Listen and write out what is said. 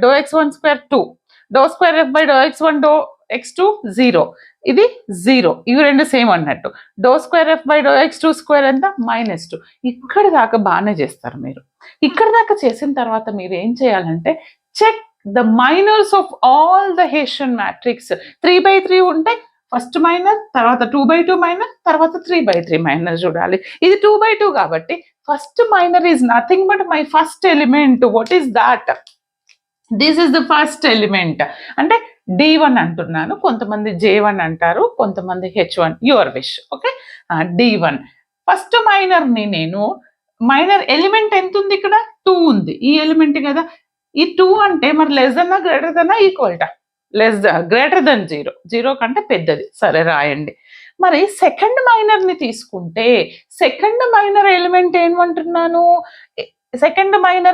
Do x1 square 2, డో square F by డో x1 డో x2 0, ఇది 0, ఇవి రెండు సేమ్ అన్నట్టు. డో స్క్వేర్ ఎఫ్ బై డో x2 స్క్వేర్ ఎంత -2. ఇక్కడ దాకా బాగానే చేస్తారు మీరు. ఇక్కడ దాకా చేసిన తర్వాత మీరు ఏం చేయాలంటే check the minors of all the Hessian matrix. 3/3 ఉంటే ఫస్ట్ మైనర్, తర్వాత 2/2 మైనర్, తర్వాత 3/3 మైనర్ చూడాలి. ఇది 2/2 కాబట్టి first minor is nothing but my first element. What is that? This is the first element. అంటే D1 అంటున్నాను, కొంతమంది J1 అంటారు, కొంతమంది H1, your wish. Okay, D1 first minor ని నేను, మైనర్ ఎలిమెంట్ ఎంత ఉంది ఇక్కడ? 2 ఉంది. ఈ ఎలిమెంట్ కదా. ఈ 2 అంటే మరి less than greater than equal ట? గ్రేటర్ దెన్ 0, 0 కంటే పెద్దది. సరే రాయండి. మరి సెకండ్ మైనర్ ని తీసుకుంటే సెకండ్ మైనర్ ఎలిమెంట్ ఏమంటున్నాను? Second minor